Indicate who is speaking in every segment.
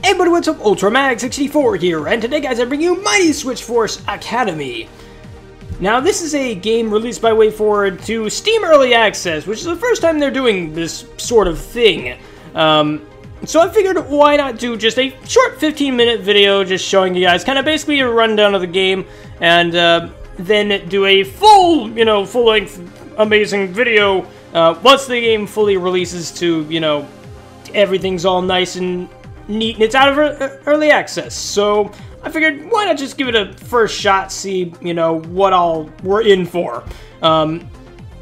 Speaker 1: Hey buddy, what's up? UltraMag64 here, and today guys I bring you Mighty Switch Force Academy. Now this is a game released by WayForward to Steam Early Access, which is the first time they're doing this sort of thing. So I figured why not do just a short 15-minute video just showing you guys kind of basically a rundown of the game, and then do a full, full-length amazing video once the game fully releases to, everything's all nice and neat and it's out of early access. So I figured why not just give it a first shot, see what all we're in for. Now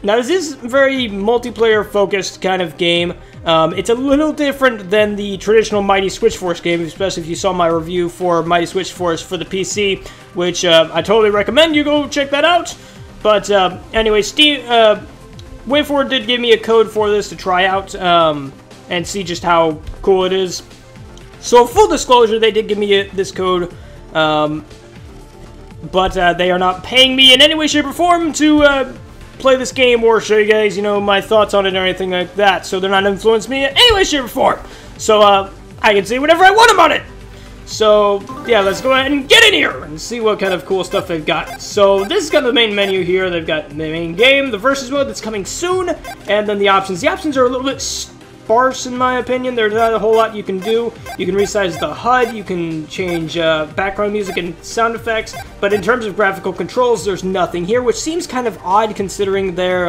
Speaker 1: this is a very multiplayer focused kind of game. It's a little different than the traditional Mighty Switch Force game, especially if you saw my review for Mighty Switch Force for the PC, which I totally recommend you go check that out. But anyway, WayForward did give me a code for this to try out and see just how cool it is. So, full disclosure, they did give me this code, but they are not paying me in any way, shape, or form to play this game or show you guys, my thoughts on it or anything like that. So, they're not influencing me in any way, shape, or form. So, I can say whatever I want about it. So, yeah, let's go ahead and get in here and see what kind of cool stuff they've got. So, this is kind of the main menu here. They've got the main game, the versus mode that's coming soon, and then the options. The options are a little bit sparse in my opinion. There's not a whole lot you can do. You can resize the HUD, you can change background music and sound effects, but in terms of graphical controls, there's nothing here, which seems kind of odd considering they're,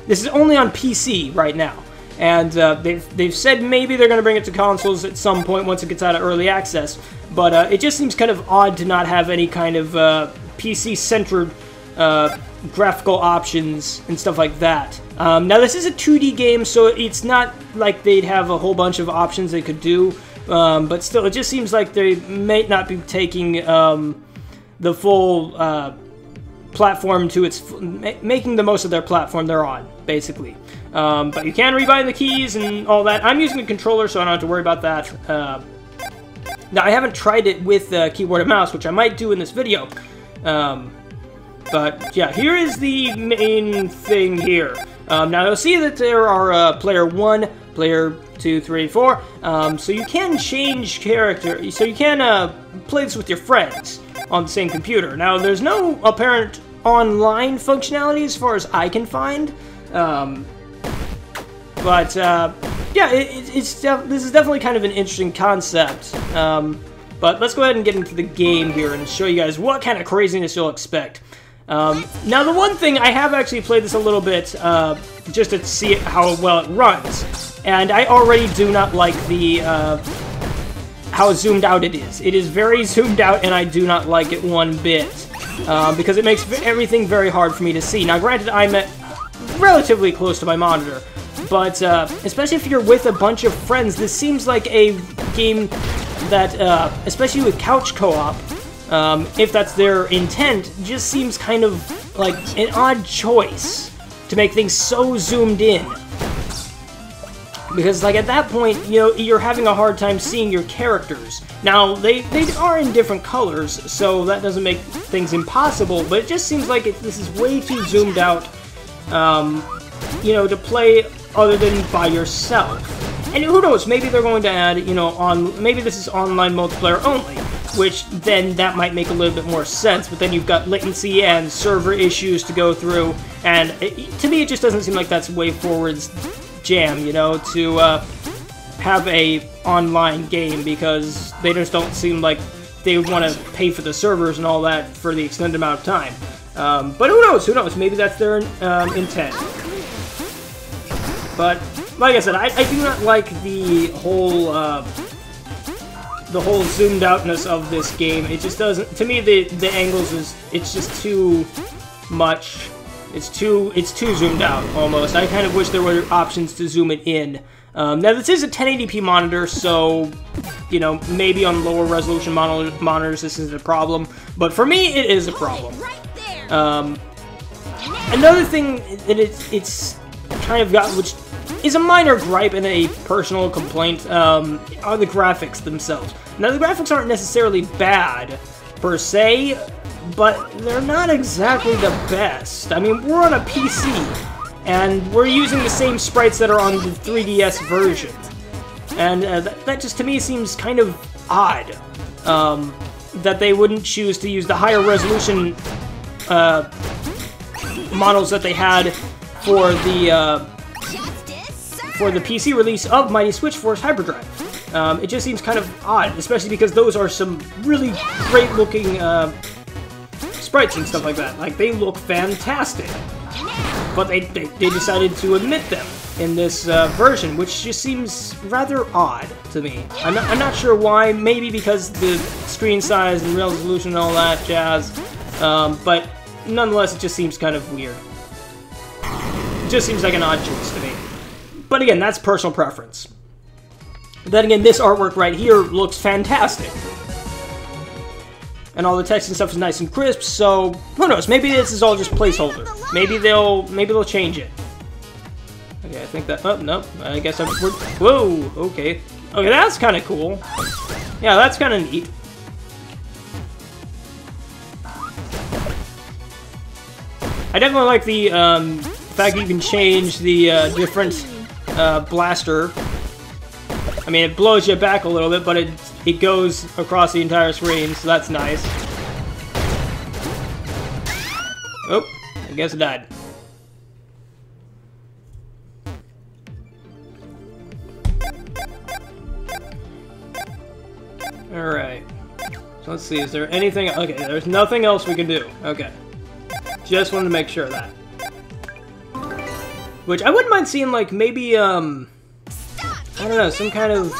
Speaker 1: this is only on PC right now. And they've said maybe they're going to bring it to consoles at some point once it gets out of early access, but it just seems kind of odd to not have any kind of PC-centered graphical options and stuff like that. Now this is a 2D game, so it's not like they'd have a whole bunch of options they could do, but still, it just seems like they may not be taking the full platform to its, making the most of their platform they're on, basically. But you can rebind the keys and all that. I'm using the controller, so I don't have to worry about that. Now, I haven't tried it with keyboard and mouse, which I might do in this video. But, yeah, here is the main thing here. Now, you'll see that there are player 1, player 2, 3, 4. So you can change character. So you can play this with your friends on the same computer. Now, there's no apparent online functionality as far as I can find. But, yeah, this is definitely kind of an interesting concept. But let's go ahead and get into the game here and show you guys what kind of craziness you'll expect. Now, the one thing, I have actually played this a little bit, just to see how well it runs, and I already do not like the, how zoomed out it is. It is very zoomed out, and I do not like it one bit, because it makes everything very hard for me to see. Now, granted, I'm at relatively close to my monitor, but, especially if you're with a bunch of friends, this seems like a game that, especially with couch co-op, if that's their intent, just seems kind of like an odd choice to make things so zoomed in. Because, like, at that point, you're having a hard time seeing your characters. Now, they are in different colors, so that doesn't make things impossible, but it just seems like this is way too zoomed out, to play other than by yourself. And who knows, maybe they're going to add, maybe this is online multiplayer only, which then that might make a little bit more sense, but then you've got latency and server issues to go through, and to me it just doesn't seem like that's WayForward's jam, to have a online game, because they just don't seem like they would want to pay for the servers and all that for the extended amount of time. But who knows, maybe that's their intent. But, like I said, I do not like the whole zoomed outness of this game. It just doesn't, to me, the angles it's just too much. It's too zoomed out, almost. I kind of wish there were options to zoom it in. Now, this is a 1080p monitor, so, maybe on lower resolution monitors this isn't a problem, but for me, it is a problem. Another thing that it's kind of got, which is a minor gripe and a personal complaint, are the graphics themselves. Now, the graphics aren't necessarily bad, per se, but they're not exactly the best. I mean, we're on a PC, and we're using the same sprites that are on the 3DS version. And that just, to me, seems kind of odd. That they wouldn't choose to use the higher resolution models that they had for the PC release of Mighty Switch Force Hyperdrive. It just seems kind of odd, especially because those are some really great-looking sprites and stuff like that. Like, they look fantastic. But they decided to omit them in this version, which just seems rather odd to me. I'm not sure why. Maybe because the screen size and resolution and all that jazz. But nonetheless, it just seems kind of weird. It just seems like an odd choice to me. But again, that's personal preference. Then again, this artwork right here looks fantastic. And all the text and stuff is nice and crisp, so who knows? Maybe this is all just placeholder. Maybe they'll change it. Okay, I think that. Oh no, I guess I'm. Whoa. Okay. Okay, that's kind of cool. Yeah, that's kind of neat. I definitely like the fact that you can change the different blaster. I mean, it blows you back a little bit, but it goes across the entire screen, so that's nice. Oh, I guess it died. Alright. So let's see, is there anything... Okay, there's nothing else we can do. Okay. Just wanted to make sure of that. Which, I wouldn't mind seeing, like, maybe, I don't know, some kind of...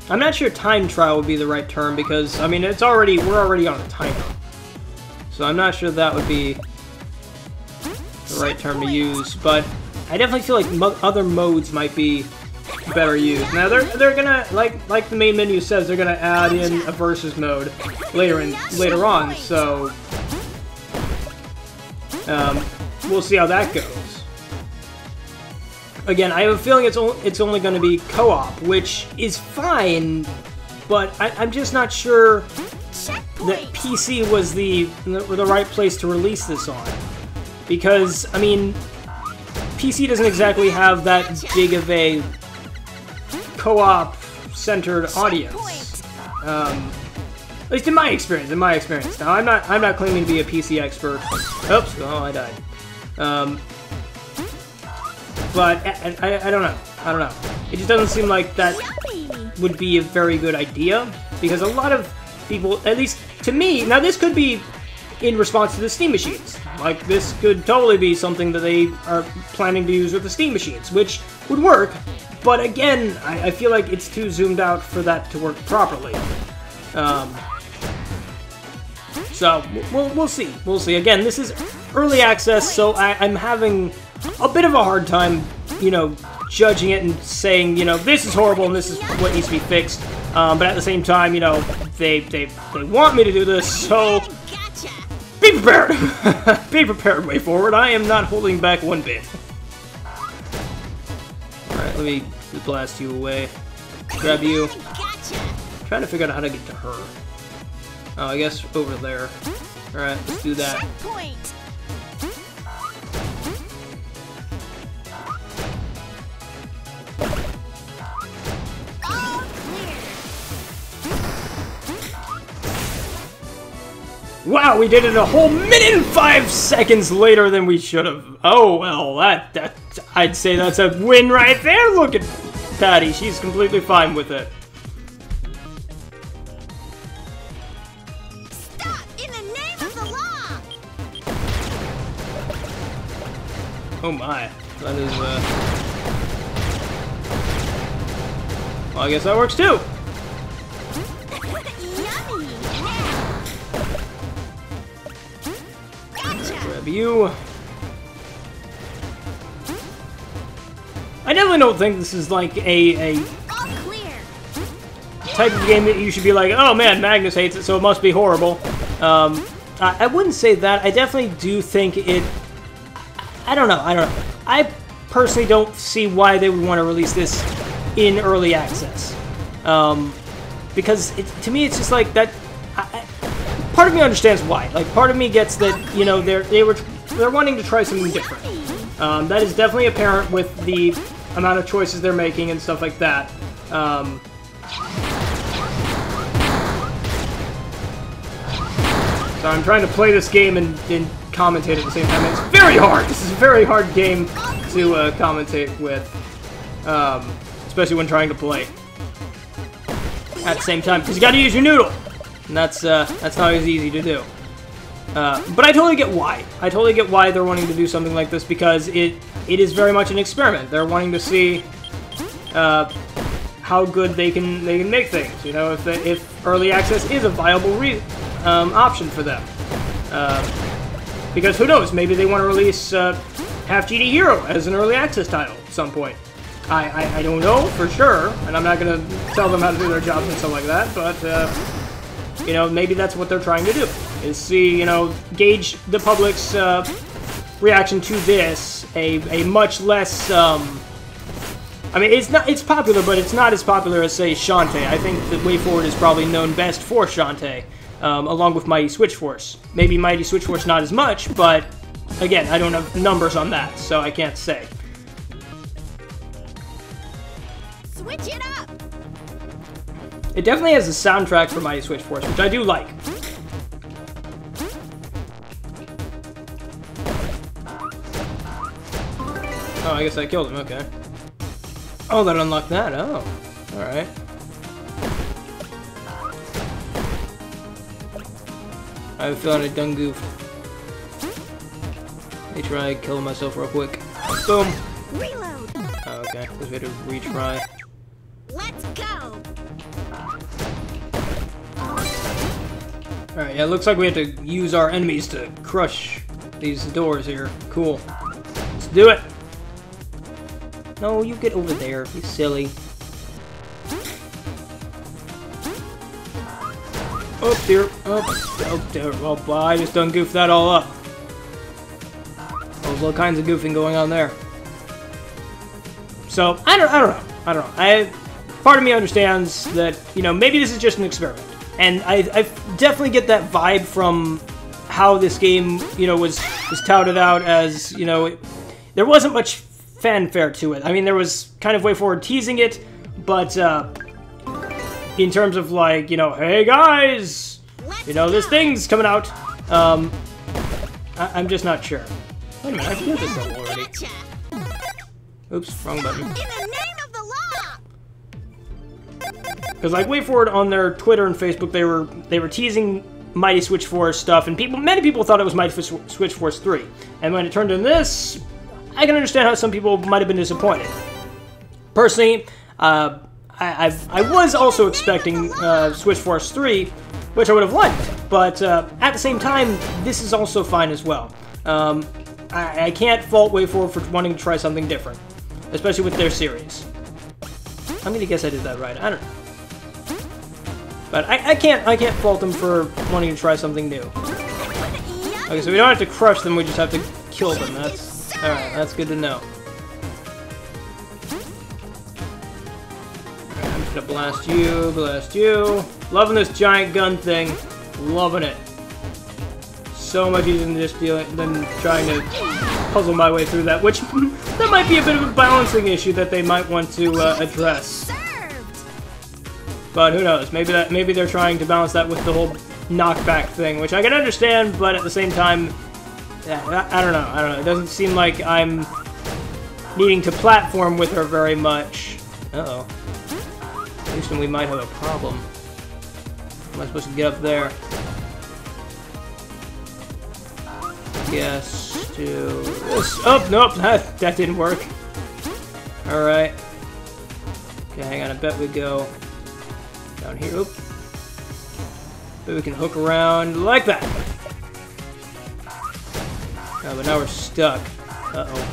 Speaker 1: I'm not sure time trial would be the right term, because, I mean, we're already on a timer. So I'm not sure that would be the right term to use, but I definitely feel like other modes might be better used. Now, they're gonna, like the main menu says, they're gonna add in a versus mode later on, so... we'll see how that goes. Again, I have a feeling it's only going to be co-op, which is fine, but I'm just not sure that PC was the right place to release this on. Because, I mean, PC doesn't exactly have that big of a co-op-centered audience. At least in my experience. Now, I'm not claiming to be a PC expert. Oops, oh, I died. But I don't know. It just doesn't seem like that would be a very good idea, because a lot of people, at least to me, now this could be in response to the Steam machines. Like, this could totally be something that they are planning to use with the Steam machines, which would work, but again, I feel like it's too zoomed out for that to work properly. So, we'll see. We'll see. Again, this is early access, so I'm having a bit of a hard time, you know, judging it and saying, you know, this is horrible and this is what needs to be fixed. But at the same time, you know, they want me to do this, so be prepared. Be prepared, way forward. I am not holding back one bit. Alright, let me blast you away. Grab you. I'm trying to figure out how to get to her. Oh, I guess over there. Alright, let's do that. Wow, we did it a whole minute and 5 seconds later than we should have. Oh, well, that I'd say that's a win right there. Look at Patty. She's completely fine with it.
Speaker 2: Stop in the name of the law.
Speaker 1: Oh my. That is, well, I guess that works too. Grab you. I definitely don't think this is like a type of game that you should be like, oh man, Magnus hates it, so it must be horrible. I wouldn't say that. I definitely do think it... I don't know. I personally don't see why they would want to release this in early access. Because to me, it's just like that... part of me understands why. Like, part of me gets that, you know, they're wanting to try something different. That is definitely apparent with the amount of choices they're making and stuff like that. So I'm trying to play this game and commentate at the same time. It's very hard. This is a very hard game to commentate with, especially when trying to play at the same time, because you got to use your noodle, and that's not as easy to do. But I totally get why. I totally get why they're wanting to do something like this, because it is very much an experiment. They're wanting to see how good they can make things. You know, if early access is a viable option for them. Because who knows? Maybe they want to release Half GD Hero as an early access title at some point. I don't know for sure, and I'm not going to tell them how to do their jobs and stuff like that, but, you know, maybe that's what they're trying to do, is see, you know, gauge the public's reaction to this, a much less, I mean, it's popular, but it's not as popular as, say, Shantae. I think that WayForward is probably known best for Shantae, along with Mighty Switch Force. Maybe Mighty Switch Force not as much, but, again, I don't have numbers on that, so I can't say.
Speaker 2: Switch it up.
Speaker 1: It definitely has a soundtrack for Mighty Switch Force, which I do like. Oh, I guess I killed him, okay. Oh, that unlocked that, oh. Alright. I have a feeling I done goofed. Let me try killing myself real quick. Boom!
Speaker 2: Reload.
Speaker 1: Oh, okay, because we had to retry.
Speaker 2: Let's go.
Speaker 1: Alright, yeah, it looks like we have to use our enemies to crush these doors here. Cool. Let's do it! No, you get over there, you silly. Oh dear, oh dear, well, I just done goofed that all up. There's all kinds of goofing going on there. So, I don't know. Part of me understands that, you know, maybe this is just an experiment. And I definitely get that vibe from how this game, you know, was touted out as, you know, there wasn't much fanfare to it. I mean, there was kind of WayForward teasing it, but in terms of, like, you know, hey guys, you know, this thing's coming out, I'm just not sure. Wait a minute, I can do this level already. Oops, wrong button.
Speaker 2: In the name of the law.
Speaker 1: Because, like, WayForward on their Twitter and Facebook, they were teasing Mighty Switch Force stuff, and many people thought it was Mighty Switch Force 3. And when it turned into this, I can understand how some people might have been disappointed. Personally, I was also expecting Switch Force 3, which I would have liked, but at the same time, this is also fine as well. I can't fault WayForward for wanting to try something different, especially with their series. I'm gonna guess I did that right. I don't know. But I can't fault them for wanting to try something new. Okay, so we don't have to crush them, we just have to kill them. That's alright, that's good to know. Alright, I'm just gonna blast you. Loving this giant gun thing. Loving it. So much easier than just than trying to puzzle my way through that, which that might be a bit of a balancing issue that they might want to address. But who knows? Maybe they're trying to balance that with the whole knockback thing, which I can understand, but at the same time, yeah, I don't know. It doesn't seem like I'm needing to platform with her very much. Uh-oh. Houston, we might have a problem. Am I supposed to get up there? Yes, to this. Oh, nope, that didn't work. Alright. Okay, hang on, I bet we go down here. Oop. Bet we can hook around like that. Oh, but now we're stuck. Uh-oh.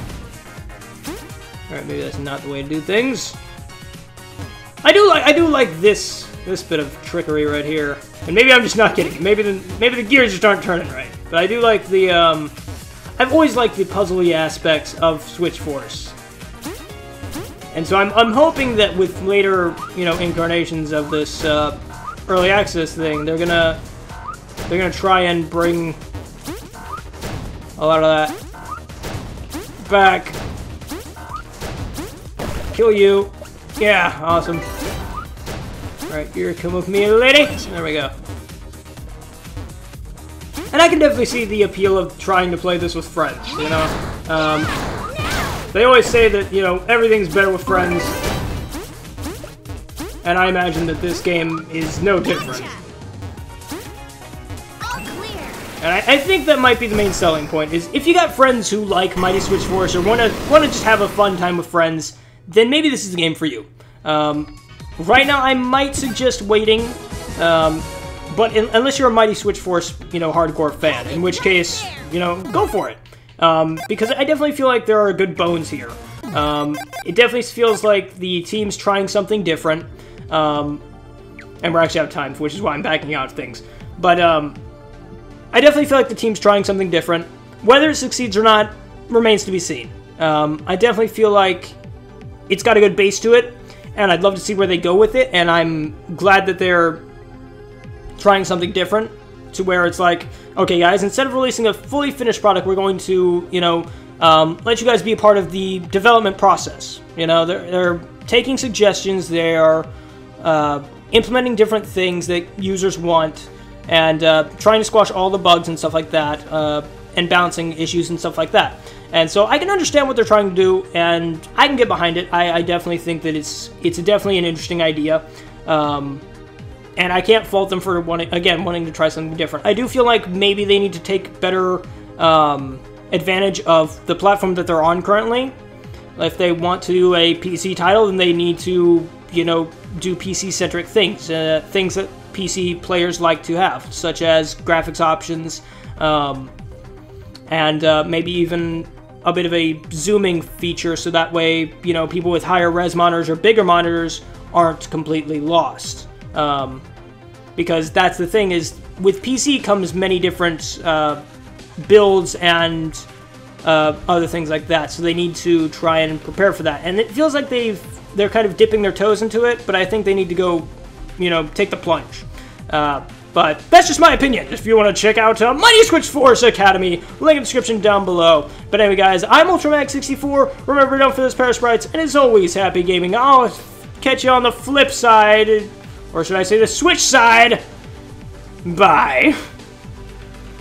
Speaker 1: Alright, maybe that's not the way to do things. I do like this bit of trickery right here. And maybe I'm just not getting it. Maybe the gears just aren't turning right. But I do like the, I've always liked the puzzly aspects of Switch Force. And so I'm hoping that with later, you know, incarnations of this early access thing, they're gonna try and bring a lot of that back. Kill you. Yeah, awesome. Alright, here, come with me, lady. There we go. And I can definitely see the appeal of trying to play this with friends, you know? They always say that, you know, everything's better with friends. And I imagine that this game is no different. And I think that might be the main selling point, is if you got friends who like Mighty Switch Force or want to just have a fun time with friends, then maybe this is the game for you. Right now, I might suggest waiting, but unless you're a Mighty Switch Force, you know, hardcore fan, in which case, you know, go for it. Because I definitely feel like there are good bones here. It definitely feels like the team's trying something different, and we're actually out of time, which is why I'm backing out of things. But, I definitely feel like the team's trying something different. Whether it succeeds or not remains to be seen. I definitely feel like it's got a good base to it, and I'd love to see where they go with it, and I'm glad that they're trying something different, to where it's like, okay guys, instead of releasing a fully finished product, we're going to, you know, let you guys be a part of the development process. You know, they're taking suggestions, they are implementing different things that users want, and trying to squash all the bugs and stuff like that, and balancing issues and stuff like that. And so I can understand what they're trying to do, and I can get behind it. I definitely think that it's definitely an interesting idea, and I can't fault them for wanting to try something different. I do feel like maybe they need to take better advantage of the platform that they're on currently. If they want to do a PC title, then they need to, you know, do PC-centric things, things that PC players like to have, such as graphics options, and maybe even a bit of a zooming feature, so that way, you know, people with higher res monitors or bigger monitors aren't completely lost. Because that's the thing, is with PC comes many different builds and other things like that, so they need to try and prepare for that. And it feels like they're kind of dipping their toes into it, but I think they need to go, you know, take the plunge. But that's just my opinion. If you want to check out Mighty Switch Force Academy, link in the description down below. But anyway, guys, I'm Ultramax64. Remember, don't forget those parasprites, and as always, happy gaming. I'll catch you on the flip side, or should I say the Switch side. Bye.